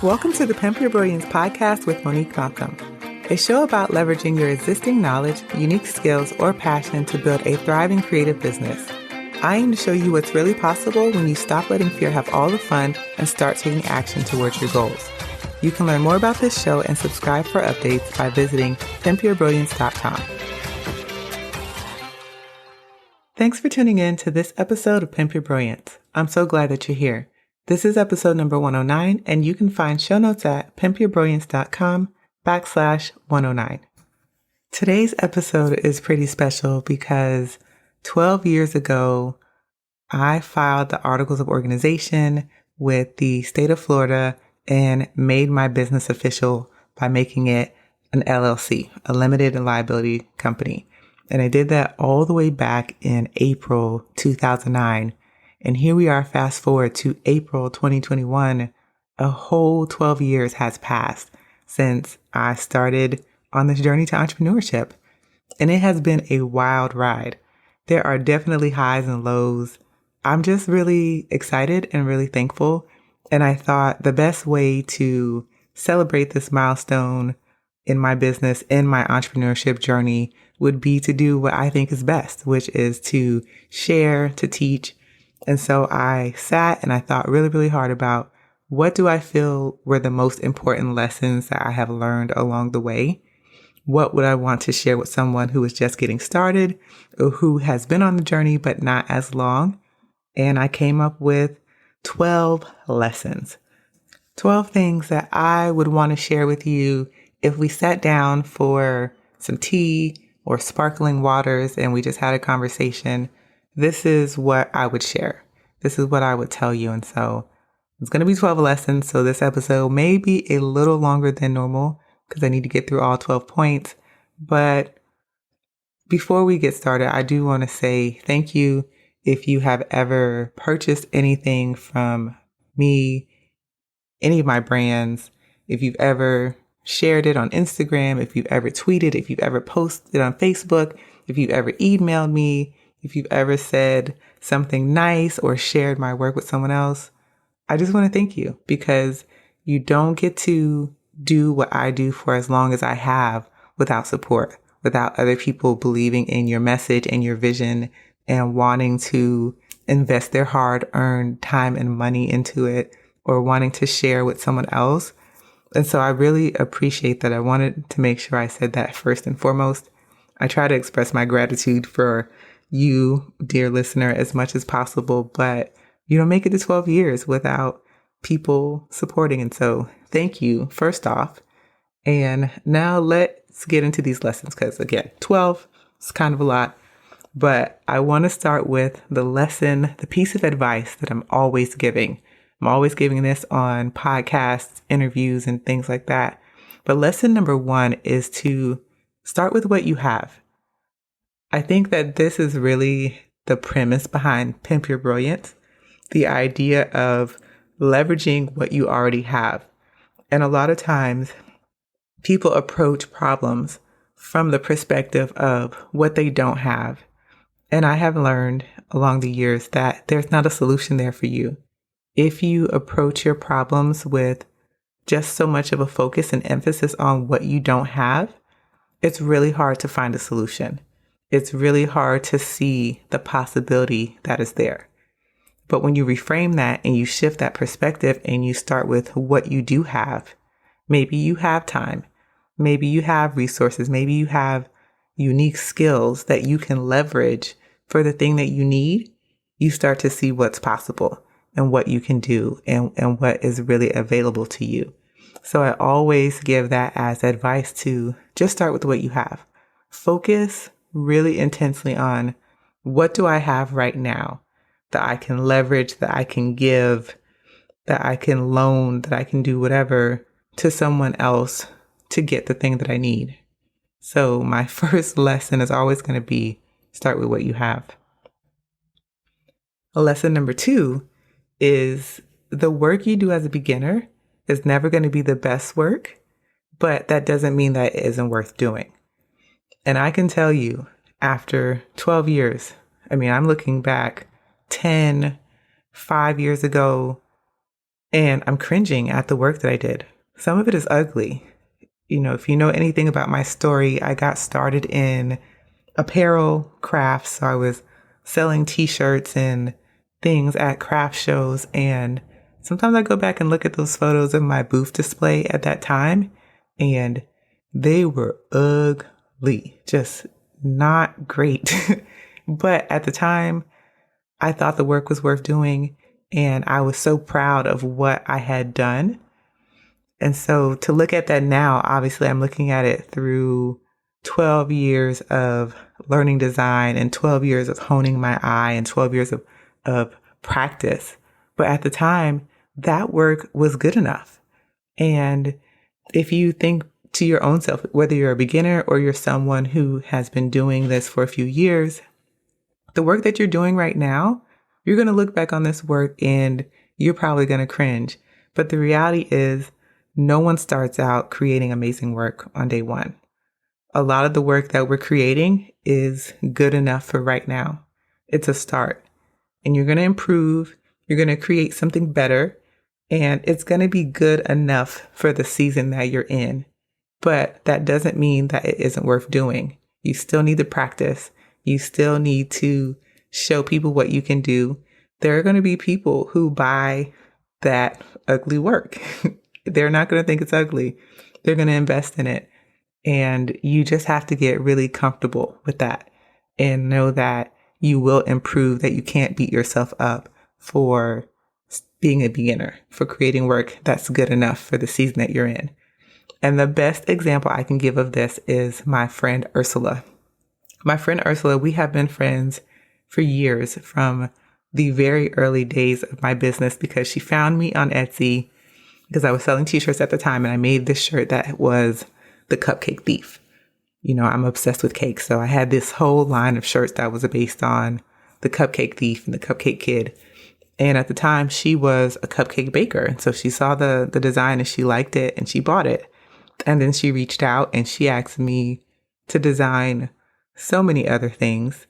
Welcome to the Pimp Your Brilliance podcast with Monique Malcolm, a show about leveraging your existing knowledge, unique skills, or passion to build a thriving creative business. I aim to show you what's really possible when you stop letting fear have all the fun and start taking action towards your goals. You can learn more about this show and subscribe for updates by visiting pimpyourbrilliance.com. Thanks for tuning in to this episode of Pimp Your Brilliance. I'm so glad that you're here. This is episode number 109, and you can find show notes at pimpyourbrilliance.com/109. Today's episode is pretty special because 12 years ago, I filed the Articles of Organization with the state of Florida and made my business official by making it an LLC, a limited liability company. And I did that all the way back in April 2009. And here we are, fast forward to April 2021. A whole 12 years has passed since I started on this journey to entrepreneurship. And it has been a wild ride. There are definitely highs and lows. I'm just really excited and really thankful. And I thought the best way to celebrate this milestone in my business, in my entrepreneurship journey, would be to do what I think is best, which is to share, to teach. And so I sat and I thought really, really hard about what do I feel were the most important lessons that I have learned along the way? What would I want to share with someone who is just getting started or who has been on the journey but not as long? And I came up with 12 lessons, 12 things that I would want to share with you if we sat down for some tea or sparkling waters and we just had a conversation. This is what I would share. This is what I would tell you. And so it's going to be 12 lessons. So this episode may be a little longer than normal because I need to get through all 12 points. But before we get started, I do want to say thank you if you have ever purchased anything from me, any of my brands, if you've ever shared it on Instagram, if you've ever tweeted, if you've ever posted on Facebook, if you've ever emailed me, if you've ever said something nice or shared my work with someone else, I just want to thank you because you don't get to do what I do for as long as I have without support, without other people believing in your message and your vision and wanting to invest their hard-earned time and money into it or wanting to share with someone else. And so I really appreciate that. I wanted to make sure I said that first and foremost. I try to express my gratitude for you, dear listener, as much as possible, but you don't make it to 12 years without people supporting. And so thank you, first off. And now let's get into these lessons because, again, 12 is kind of a lot. But I want to start with the lesson, the piece of advice that I'm always giving. I'm always giving this on podcasts, interviews, and things like that. But lesson number 1 is to start with what you have. I think that this is really the premise behind Pimp Your Brilliance, the idea of leveraging what you already have. And a lot of times people approach problems from the perspective of what they don't have. And I have learned along the years that there's not a solution there for you. If you approach your problems with just so much of a focus and emphasis on what you don't have, it's really hard to find a solution. It's really hard to see the possibility that is there. But when you reframe that and you shift that perspective and you start with what you do have, maybe you have time, maybe you have resources, maybe you have unique skills that you can leverage for the thing that you need, you start to see what's possible and what you can do and what is really available to you. So I always give that as advice to just start with what you have. Focus really intensely on what do I have right now that I can leverage, that I can give, that I can loan, that I can do whatever to someone else to get the thing that I need. So my first lesson is always going to be start with what you have. Lesson number 2 is the work you do as a beginner is never going to be the best work, but that doesn't mean that it isn't worth doing. And I can tell you after 12 years, I'm looking back 10, 5 years ago, and I'm cringing at the work that I did. Some of it is ugly. If you know anything about my story, I got started in apparel crafts. So I was selling t-shirts and things at craft shows. And sometimes I go back and look at those photos of my booth display at that time, and they were ugly, just not great. But at the time, I thought the work was worth doing, and I was so proud of what I had done. And so to look at that now, obviously I'm looking at it through 12 years of learning design and 12 years of honing my eye and 12 years of practice. But at the time, that work was good enough. And if you think to your own self, whether you're a beginner or you're someone who has been doing this for a few years, the work that you're doing right now, you're going to look back on this work and you're probably going to cringe. But the reality is, no one starts out creating amazing work on day one. A lot of the work that we're creating is good enough for right now. It's a start, and you're going to improve. You're going to create something better, and it's going to be good enough for the season that you're in. But that doesn't mean that it isn't worth doing. You still need to practice. You still need to show people what you can do. There are going to be people who buy that ugly work. They're not going to think it's ugly. They're going to invest in it. And you just have to get really comfortable with that and know that you will improve, that you can't beat yourself up for being a beginner, for creating work that's good enough for the season that you're in. And the best example I can give of this is my friend Ursula. My friend Ursula, we have been friends for years, from the very early days of my business, because she found me on Etsy because I was selling t-shirts at the time, and I made this shirt that was the Cupcake Thief. I'm obsessed with cake. So I had this whole line of shirts that was based on the Cupcake Thief and the Cupcake Kid. And at the time, she was a cupcake baker. And so she saw the design and she liked it and she bought it. And then she reached out and she asked me to design so many other things.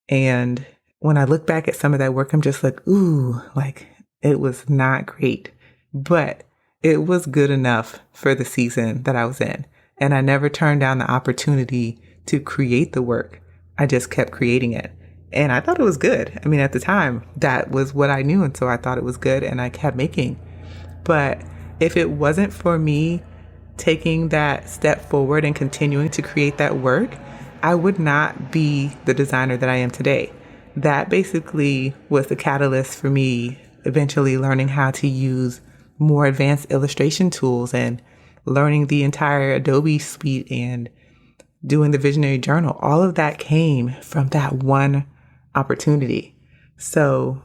And when I look back at some of that work, I'm just like, ooh, like it was not great, but it was good enough for the season that I was in. And I never turned down the opportunity to create the work. I just kept creating it. And I thought it was good. I mean, at the time, that was what I knew. And so I thought it was good and I kept making. But if it wasn't for me taking that step forward and continuing to create that work, I would not be the designer that I am today. That basically was the catalyst for me eventually learning how to use more advanced illustration tools and learning the entire Adobe suite and doing the visionary journal. All of that came from that one opportunity. So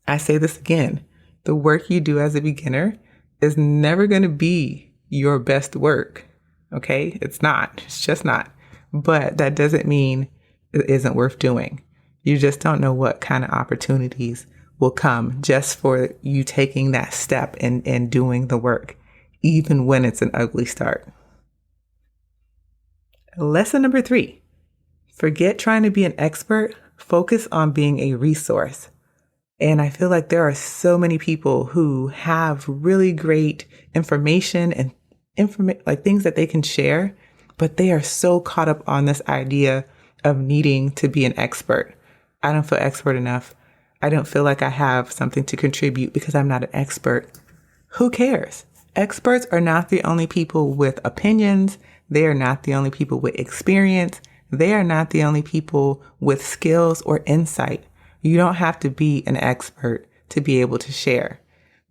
I say this again, the work you do as a beginner is never going to be your best work. Okay. It's not, it's just not, but that doesn't mean it isn't worth doing. You just don't know what kind of opportunities will come just for you taking that step and doing the work, even when it's an ugly start. Lesson number 3, forget trying to be an expert, focus on being a resource. And I feel like there are so many people who have really great information and like things that they can share, but they are so caught up on this idea of needing to be an expert. I don't feel expert enough. I don't feel like I have something to contribute because I'm not an expert. Who cares? Experts are not the only people with opinions. They are not the only people with experience. They are not the only people with skills or insight. You don't have to be an expert to be able to share.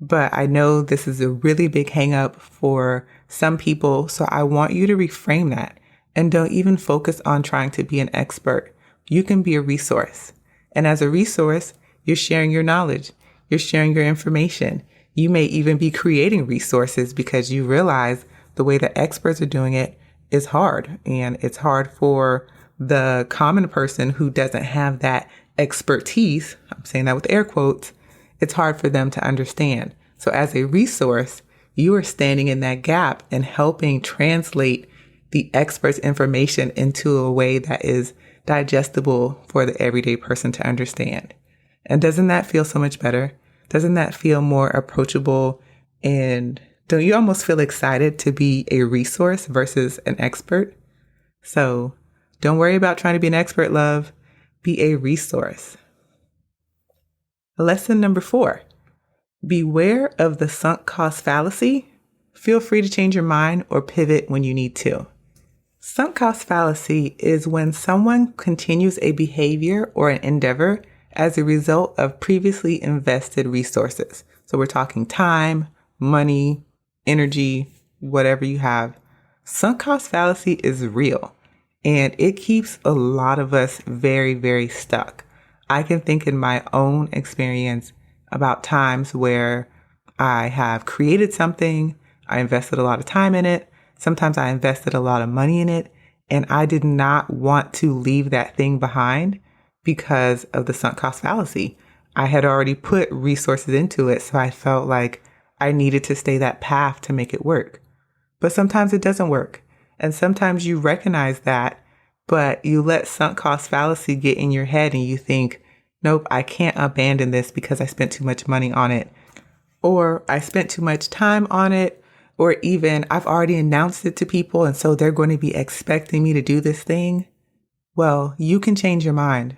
But I know this is a really big hang up for some people. So I want you to reframe that and don't even focus on trying to be an expert. You can be a resource. And as a resource, you're sharing your knowledge. You're sharing your information. You may even be creating resources because you realize the way that experts are doing it is hard. And it's hard for the common person who doesn't have that expertise. I'm saying that with air quotes. It's hard for them to understand. So as a resource, you are standing in that gap and helping translate the expert's information into a way that is digestible for the everyday person to understand. And doesn't that feel so much better? Doesn't that feel more approachable? And don't you almost feel excited to be a resource versus an expert? So don't worry about trying to be an expert, love. Be a resource. Lesson number 4, beware of the sunk cost fallacy. Feel free to change your mind or pivot when you need to. Sunk cost fallacy is when someone continues a behavior or an endeavor as a result of previously invested resources. So we're talking time, money, energy, whatever you have. Sunk cost fallacy is real, and it keeps a lot of us very, very stuck. I can think in my own experience about times where I have created something, I invested a lot of time in it, sometimes I invested a lot of money in it, and I did not want to leave that thing behind because of the sunk cost fallacy. I had already put resources into it, so I felt like I needed to stay that path to make it work. But sometimes it doesn't work. And sometimes you recognize that, but you let sunk cost fallacy get in your head and you think, nope, I can't abandon this because I spent too much money on it, or I spent too much time on it, or even I've already announced it to people and so they're going to be expecting me to do this thing. Well, you can change your mind.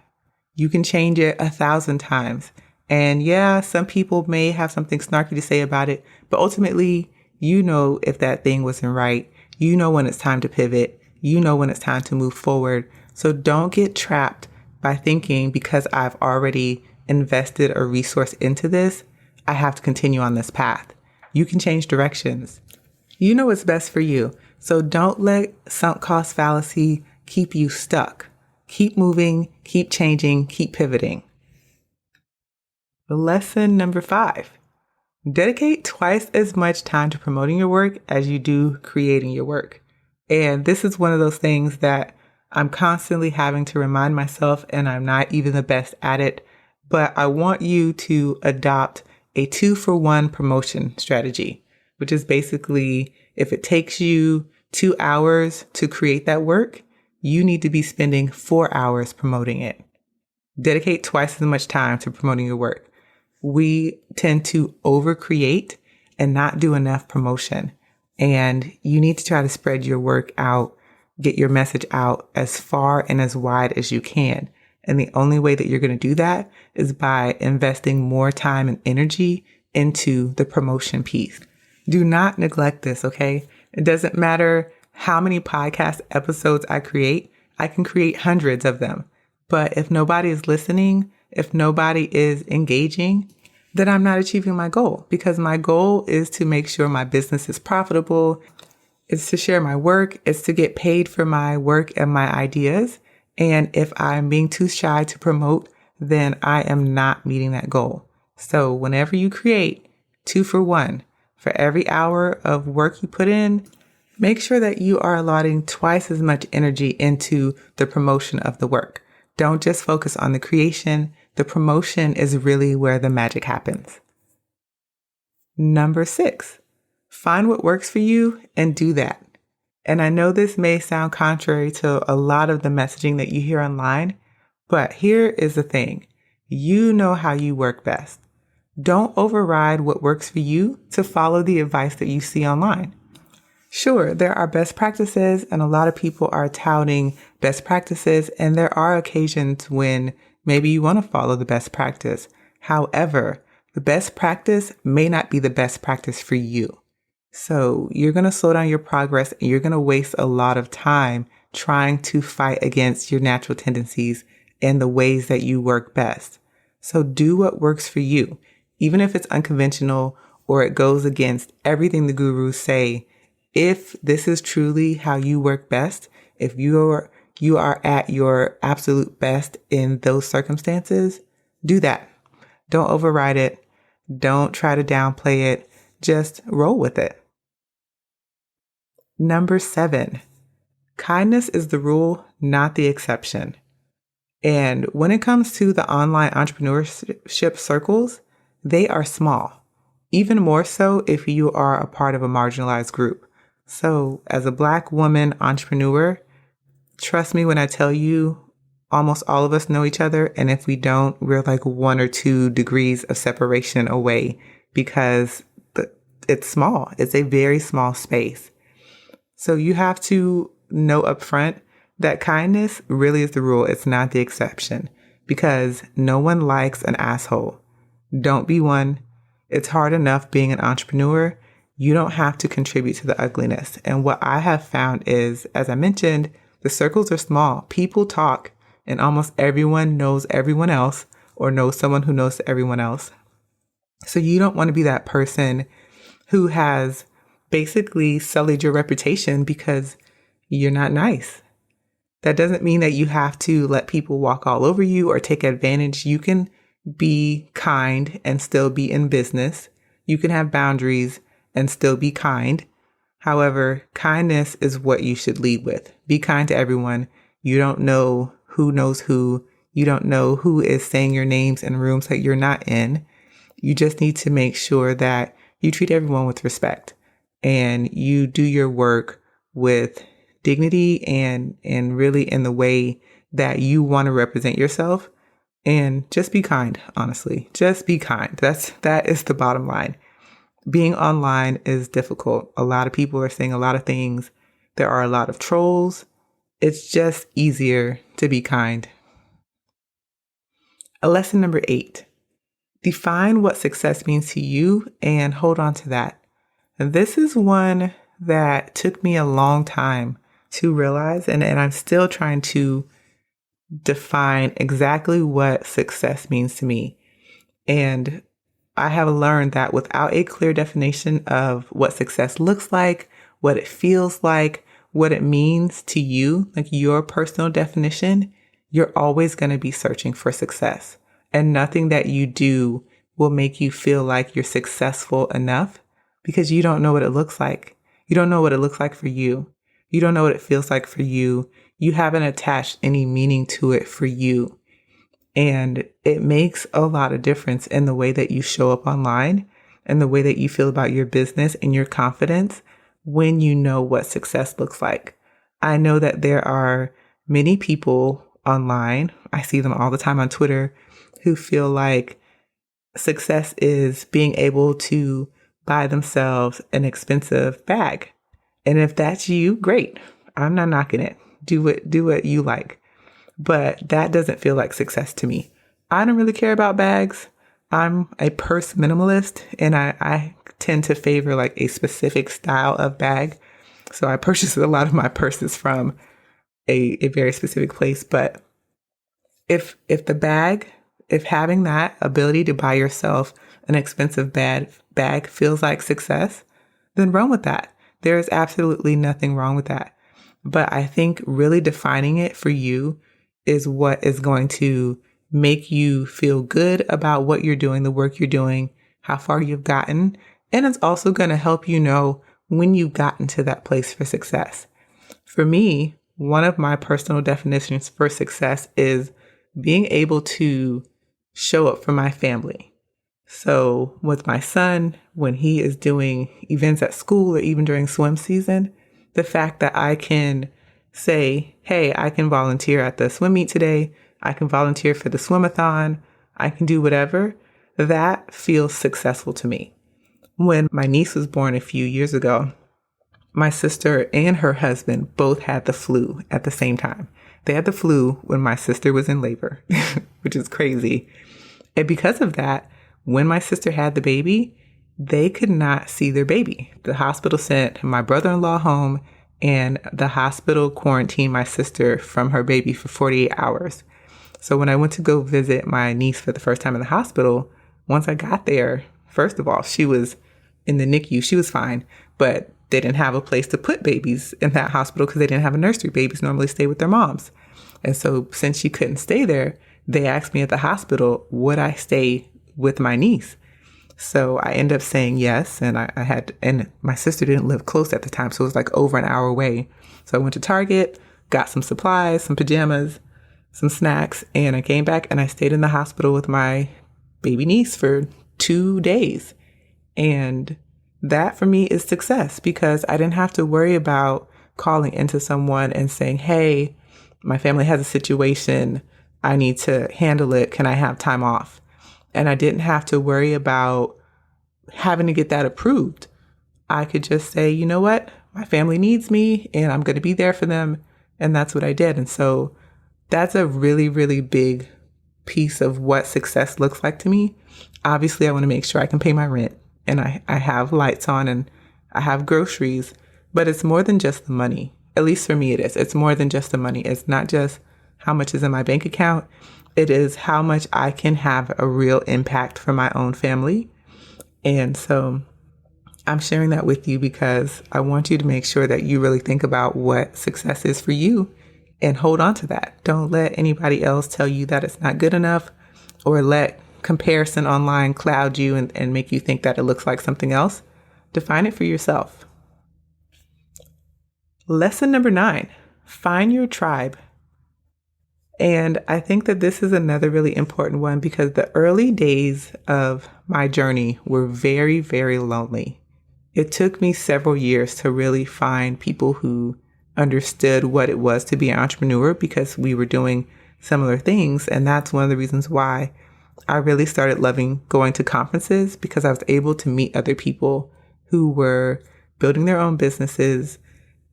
You can change it 1,000 times. And yeah, some people may have something snarky to say about it, but ultimately, you know if that thing wasn't right. You know when it's time to pivot. You know when it's time to move forward. So don't get trapped by thinking because I've already invested a resource into this, I have to continue on this path. You can change directions. You know what's best for you. So don't let sunk cost fallacy keep you stuck. Keep moving, keep changing, keep pivoting. Lesson number 5, dedicate twice as much time to promoting your work as you do creating your work. And this is one of those things that I'm constantly having to remind myself, and I'm not even the best at it, but I want you to adopt a 2-for-1 promotion strategy, which is basically if it takes you 2 hours to create that work, you need to be spending 4 hours promoting it. Dedicate twice as much time to promoting your work. We tend to overcreate and not do enough promotion. And you need to try to spread your work out, get your message out as far and as wide as you can. And the only way that you're going to do that is by investing more time and energy into the promotion piece. Do not neglect this, okay? It doesn't matter how many podcast episodes I create. I can create hundreds of them. But if nobody is listening, if nobody is engaging, then I'm not achieving my goal, because my goal is to make sure my business is profitable. It's to share my work. It's to get paid for my work and my ideas. And if I'm being too shy to promote, then I am not meeting that goal. So whenever you create 2-for-1, for every hour of work you put in, make sure that you are allotting twice as much energy into the promotion of the work. Don't just focus on the creation. The promotion is really where the magic happens. Number 6, find what works for you and do that. And I know this may sound contrary to a lot of the messaging that you hear online, but here is the thing. You know how you work best. Don't override what works for you to follow the advice that you see online. Sure, there are best practices, and a lot of people are touting best practices, and there are occasions when maybe you want to follow the best practice. However, the best practice may not be the best practice for you. So you're going to slow down your progress, and you're going to waste a lot of time trying to fight against your natural tendencies and the ways that you work best. So do what works for you, even if it's unconventional or it goes against everything the gurus say. If this is truly how you work best, if you are at your absolute best in those circumstances, do that. Don't override it. Don't try to downplay it. Just roll with it. Number 7, kindness is the rule, not the exception. And when it comes to the online entrepreneurship circles, they are small, even more so if you are a part of a marginalized group. So as a Black woman entrepreneur, trust me when I tell you, almost all of us know each other. And if we don't, we're like 1 or 2 degrees of separation away because it's small. It's a very small space. So you have to know upfront that kindness really is the rule. It's not the exception because no one likes an asshole. Don't be one. It's hard enough being an entrepreneur. You don't have to contribute to the ugliness. And what I have found is, as I mentioned, the circles are small. People talk and almost everyone knows everyone else or knows someone who knows everyone else. So you don't want to be that person who has basically sullied your reputation because you're not nice. That doesn't mean that you have to let people walk all over you or take advantage. You can be kind and still be in business. You can have boundaries and still be kind. However, kindness is what you should lead with. Be kind to everyone. You don't know who knows who. You don't know who is saying your names in rooms that you're not in. You just need to make sure that you treat everyone with respect and you do your work with dignity and really in the way that you want to represent yourself. And just be kind, honestly. Just be kind. That is the bottom line. Being online is difficult. A lot of people are saying a lot of things. There are a lot of trolls. It's just easier to be kind. Lesson number 8. Define what success means to you and hold on to that. And this is one that took me a long time to realize, and I'm still trying to define exactly what success means to me. And I have learned that without a clear definition of what success looks like, what it feels like, what it means to you, like your personal definition, you're always going to be searching for success. And nothing that you do will make you feel like you're successful enough because you don't know what it looks like. You don't know what it looks like for you. You don't know what it feels like for you. You haven't attached any meaning to it for you. And it makes a lot of difference in the way that you show up online and the way that you feel about your business and your confidence when you know what success looks like. I know that there are many people online, I see them all the time on Twitter, who feel like success is being able to buy themselves an expensive bag. And if that's you, great. I'm not knocking it. Do what you like. But that doesn't feel like success to me. I don't really care about bags. I'm a purse minimalist and I tend to favor like a specific style of bag. So I purchase a lot of my purses from a very specific place. But if having that ability to buy yourself an expensive bag feels like success, then run with that. There is absolutely nothing wrong with that. But I think really defining it for you is what is going to make you feel good about what you're doing, the work you're doing, how far you've gotten. And it's also going to help you know when you've gotten to that place for success. For me, one of my personal definitions for success is being able to show up for my family. So with my son, when he is doing events at school or even during swim season, the fact that I can say, hey, I can volunteer at the swim meet today. I can volunteer for the swimathon. I can do whatever. That feels successful to me. When my niece was born a few years ago, my sister and her husband both had the flu at the same time. They had the flu when my sister was in labor, which is crazy. And because of that, when my sister had the baby, they could not see their baby. The hospital sent my brother-in-law home and the hospital quarantined my sister from her baby for 48 hours. So when I went to go visit my niece for the first time in the hospital, once I got there, first of all, she was in the NICU. She was fine, but they didn't have a place to put babies in that hospital because they didn't have a nursery. Babies normally stay with their moms. And so since she couldn't stay there, they asked me at the hospital, would I stay with my niece? So I ended up saying yes. And and my sister didn't live close at the time. So it was like over an hour away. So I went to Target, got some supplies, some pajamas, some snacks, and I came back and I stayed in the hospital with my baby niece for 2 days. And that for me is success because I didn't have to worry about calling into someone and saying, hey, My family has a situation. I need to handle it. Can I have time off? And I didn't have to worry about having to get that approved. I could just say, you know what? My family needs me and I'm going to be there for them. And that's what I did. And so that's a really, really big piece of what success looks like to me. Obviously, I want to make sure I can pay my rent and I have lights on and I have groceries, but it's more than just the money. At least for me, it is. It's more than just the money. It's not just how much is in my bank account. It is how much I can have a real impact for my own family. And so I'm sharing that with you because I want you to make sure that you really think about what success is for you and hold on to that. Don't let anybody else tell you that it's not good enough or let comparison online cloud you and make you think that it looks like something else. Define it for yourself. Lesson number 9, find your tribe. And I think that this is another really important one because the early days of my journey were very, very lonely. It took me several years to really find people who understood what it was to be an entrepreneur because we were doing similar things. And that's one of the reasons why I really started loving going to conferences, because I was able to meet other people who were building their own businesses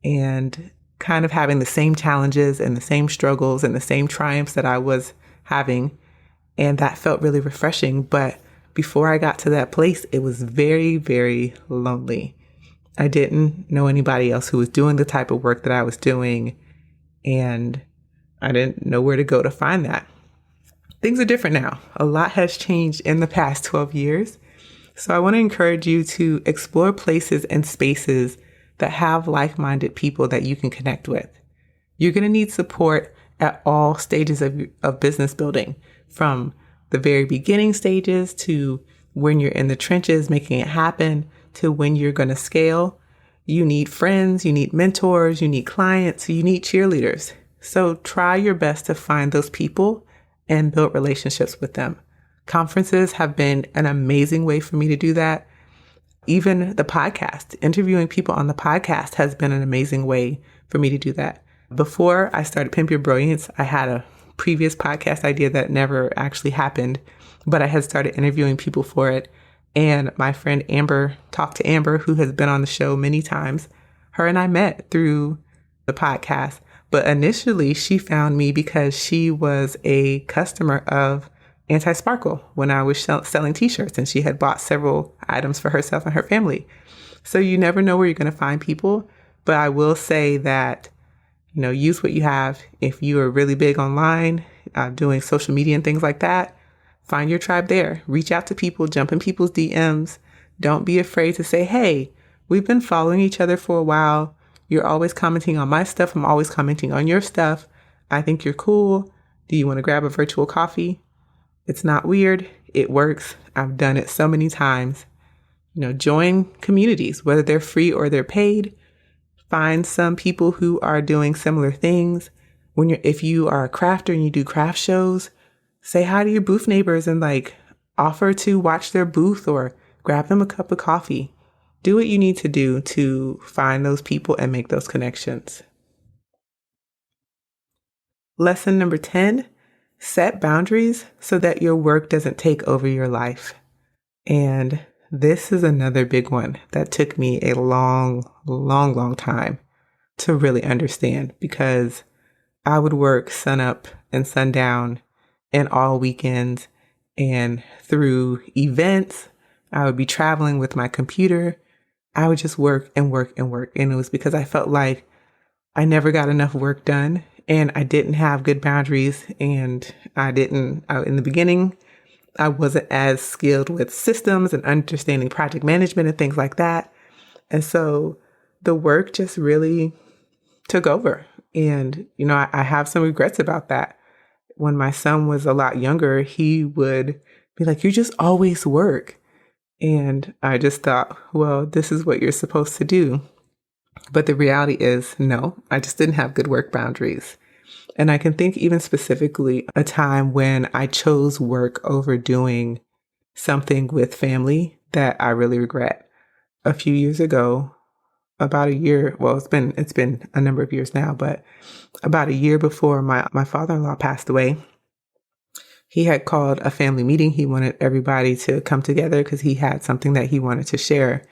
and kind of having the same challenges and the same struggles and the same triumphs that I was having. And that felt really refreshing. But before I got to that place, it was very, very lonely. I didn't know anybody else who was doing the type of work that I was doing, and I didn't know where to go to find that. Things are different now. A lot has changed in the past 12 years. So I want to encourage you to explore places and spaces that have like-minded people that you can connect with. You're going to need support at all stages of business building, from the very beginning stages to when you're in the trenches making it happen to when you're going to scale. You need friends, you need mentors, you need clients, you need cheerleaders. So try your best to find those people and build relationships with them. Conferences have been an amazing way for me to do that. Even the podcast, interviewing people on the podcast has been an amazing way for me to do that. Before I started Pimp Your Brilliance, I had a previous podcast idea that never actually happened, but I had started interviewing people for it. And my friend Amber, Talk to Amber, who has been on the show many times, her and I met through the podcast. But initially, she found me because she was a customer of Anti-Sparkle when I was selling t-shirts, and she had bought several items for herself and her family. So you never know where you're going to find people. But I will say that, use what you have. If you are really big online, doing social media and things like that, find your tribe there. Reach out to people, jump in people's DMs. Don't be afraid to say, hey, we've been following each other for a while. You're always commenting on my stuff. I'm always commenting on your stuff. I think you're cool. Do you want to grab a virtual coffee? It's not weird. It works. I've done it so many times. Join communities, whether they're free or they're paid. Find some people who are doing similar things. If you are a crafter and you do craft shows, say hi to your booth neighbors and offer to watch their booth or grab them a cup of coffee. Do what you need to do to find those people and make those connections. Lesson number 10, set boundaries so that your work doesn't take over your life. And this is another big one that took me a long, long, long time to really understand, because I would work sun up and sundown and all weekends, and through events, I would be traveling with my computer. I would just work and work and work. And it was because I felt like I never got enough work done and I didn't have good boundaries. And in the beginning, I wasn't as skilled with systems and understanding project management and things like that. And so the work just really took over. And, I have some regrets about that. When my son was a lot younger, he would be like, you just always work. And I just thought, well, this is what you're supposed to do. But the reality is, no, I just didn't have good work boundaries. And I can think even specifically a time when I chose work over doing something with family that I really regret. A few years ago, about a year. Well, it's been a number of years now, but about a year before my father-in-law passed away, he had called a family meeting. He wanted everybody to come together because he had something that he wanted to share.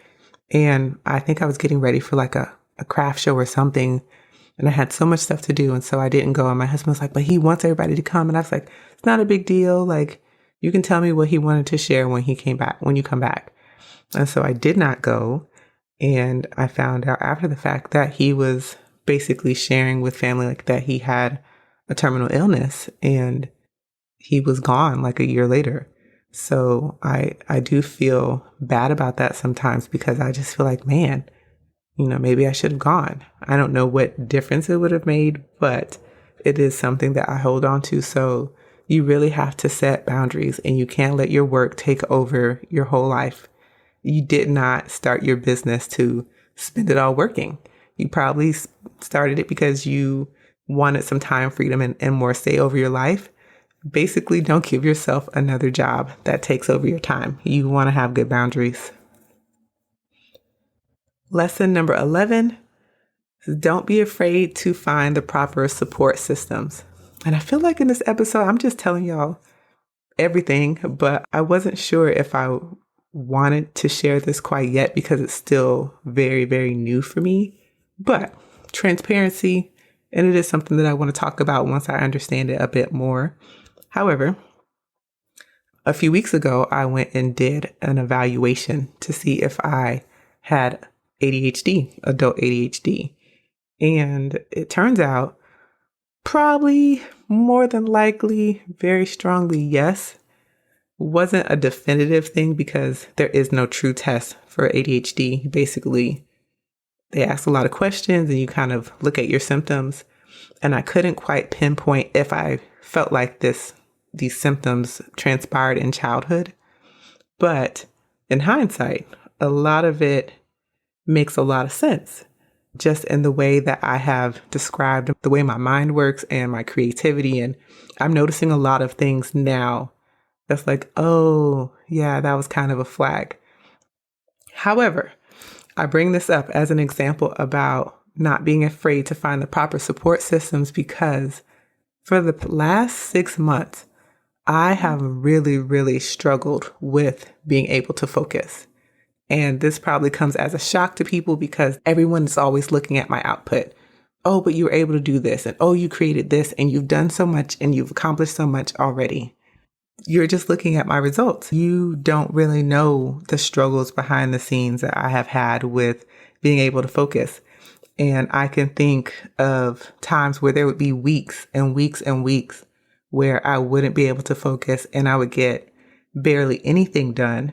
And I think I was getting ready for like a craft show or something. And I had so much stuff to do. And so I didn't go. And my husband was like, but he wants everybody to come. And I was like, it's not a big deal. Like, you can tell me what he wanted to share when you come back. And so I did not go. And I found out after the fact that he was basically sharing with family like that he had a terminal illness and he was gone like a year later. So I do feel bad about that sometimes because I just feel like, man, maybe I should have gone. I don't know what difference it would have made, but it is something that I hold on to. So you really have to set boundaries and you can't let your work take over your whole life. You did not start your business to spend it all working. You probably started it because you wanted some time freedom and more say over your life. Basically, don't give yourself another job that takes over your time. You want to have good boundaries. Lesson number 11 is don't be afraid to find the proper support systems. And I feel like in this episode, I'm just telling y'all everything, but I wasn't sure if I wanted to share this quite yet because it's still very, very new for me. But transparency, and it is something that I want to talk about once I understand it a bit more. However, a few weeks ago, I went and did an evaluation to see if I had ADHD, adult ADHD. And it turns out probably more than likely, very strongly, yes. Wasn't a definitive thing because there is no true test for ADHD. Basically, they ask a lot of questions and you kind of look at your symptoms. And I couldn't quite pinpoint if I felt like these symptoms transpired in childhood. But in hindsight, a lot of it makes a lot of sense. Just in the way that I have described the way my mind works and my creativity. And I'm noticing a lot of things now that's like, oh, yeah, that was kind of a flag. However, I bring this up as an example about not being afraid to find the proper support systems because for the last 6 months, I have really, really struggled with being able to focus. And this probably comes as a shock to people because everyone's always looking at my output. Oh, but you were able to do this. And oh, you created this and you've done so much and you've accomplished so much already. You're just looking at my results. You don't really know the struggles behind the scenes that I have had with being able to focus. And I can think of times where there would be weeks and weeks and weeks where I wouldn't be able to focus and I would get barely anything done.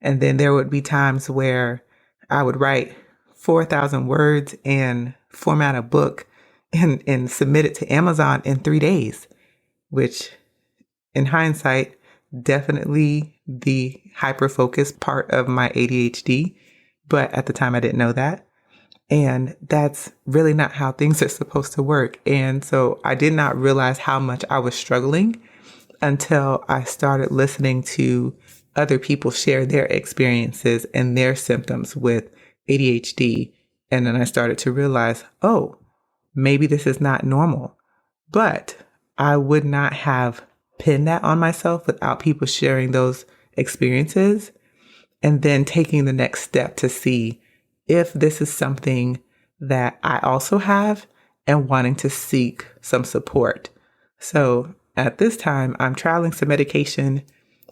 And then there would be times where I would write 4,000 words and format a book and submit it to Amazon in 3 days, which in hindsight, definitely the hyper-focused part of my ADHD. But at the time, I didn't know that. And that's really not how things are supposed to work. And so I did not realize how much I was struggling until I started listening to other people share their experiences and their symptoms with ADHD. And then I started to realize, oh, maybe this is not normal. But I would not have pinned that on myself without people sharing those experiences and then taking the next step to see if this is something that I also have and wanting to seek some support. So at this time, I'm trialing some medication.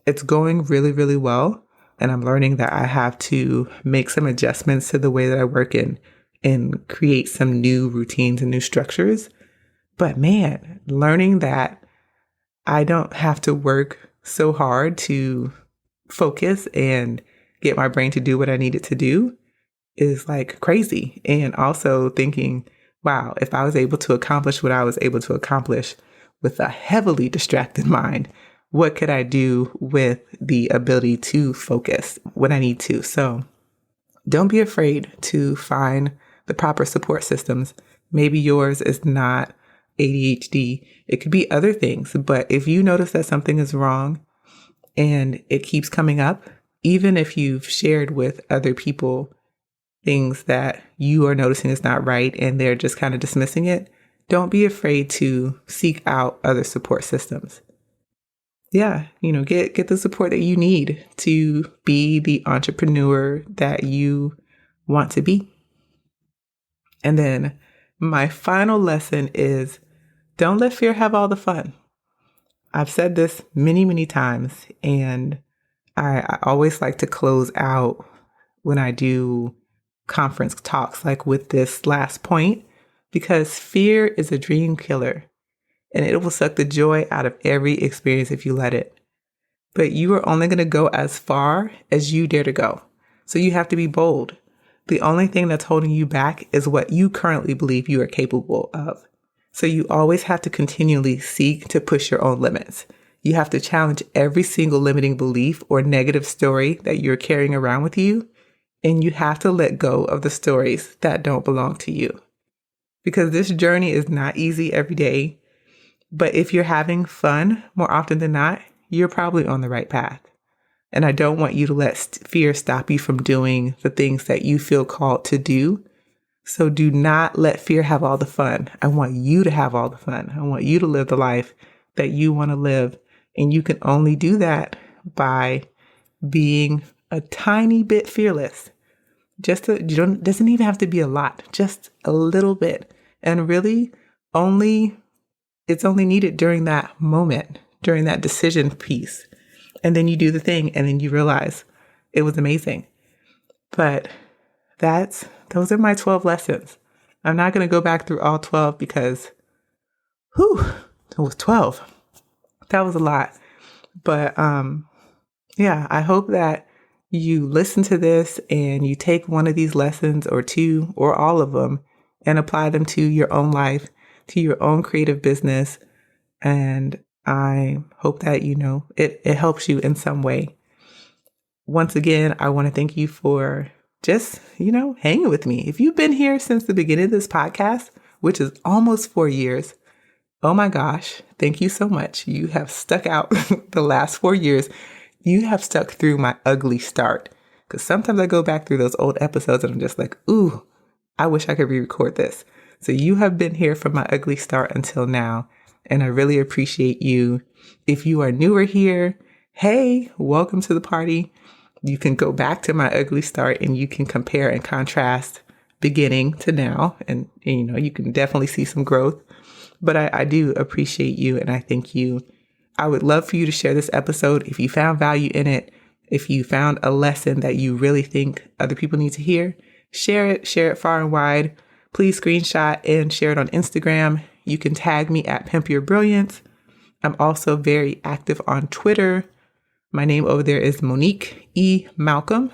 It's going really, really well. And I'm learning that I have to make some adjustments to the way that I work and create some new routines and new structures. But man, learning that I don't have to work so hard to focus and get my brain to do what I need it to do is like crazy. And also thinking, wow, if I was able to accomplish what I was able to accomplish with a heavily distracted mind, what could I do with the ability to focus when I need to? So don't be afraid to find the proper support systems. Maybe yours is not ADHD. It could be other things. But if you notice that something is wrong and it keeps coming up, even if you've shared with other people, things that you are noticing is not right and they're just kind of dismissing it, don't be afraid to seek out other support systems. Yeah, get the support that you need to be the entrepreneur that you want to be. And then my final lesson is don't let fear have all the fun. I've said this many, many times, and I always like to close out when I do conference talks, like with this last point, because fear is a dream killer and it will suck the joy out of every experience if you let it. But you are only going to go as far as you dare to go. So you have to be bold. The only thing that's holding you back is what you currently believe you are capable of. So you always have to continually seek to push your own limits. You have to challenge every single limiting belief or negative story that you're carrying around with you. And you have to let go of the stories that don't belong to you. Because this journey is not easy every day. But if you're having fun more often than not, you're probably on the right path. And I don't want you to let fear stop you from doing the things that you feel called to do. So do not let fear have all the fun. I want you to have all the fun. I want you to live the life that you want to live. And you can only do that by being a tiny bit fearless. Doesn't even have to be a lot, just a little bit. And really it's only needed during that moment, during that decision piece. And then you do the thing and then you realize it was amazing. But those are my 12 lessons. I'm not going to go back through all 12 because, it was 12. That was a lot. But yeah, I hope that you listen to this and you take one of these lessons or two or all of them and apply them to your own life, to your own creative business. And I hope that, it helps you in some way. Once again, I want to thank you for just, hanging with me. If you've been here since the beginning of this podcast, which is almost 4 years, oh my gosh, thank you so much. You have stuck out the last 4 years. You have stuck through my ugly start. Because sometimes I go back through those old episodes and I'm just like, ooh, I wish I could re-record this. So you have been here from my ugly start until now. And I really appreciate you. If you are newer here, hey, welcome to the party. You can go back to my ugly start and you can compare and contrast beginning to now. And you can definitely see some growth. But I do appreciate you and I thank you. I would love for you to share this episode if you found value in it. If you found a lesson that you really think other people need to hear, share it far and wide. Please screenshot and share it on Instagram. You can tag me at Pimp Your Brilliance. I'm also very active on Twitter. My name over there is Monique E. Malcolm.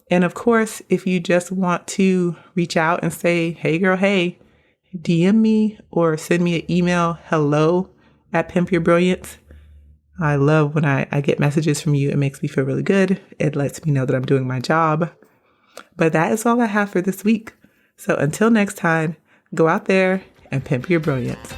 And of course, if you just want to reach out and say, hey girl, hey, DM me or send me an email, hello@Pimp Your Brilliance. I love when I get messages from you. It makes me feel really good. It lets me know that I'm doing my job. But that is all I have for this week. So until next time, go out there and pimp your brilliance.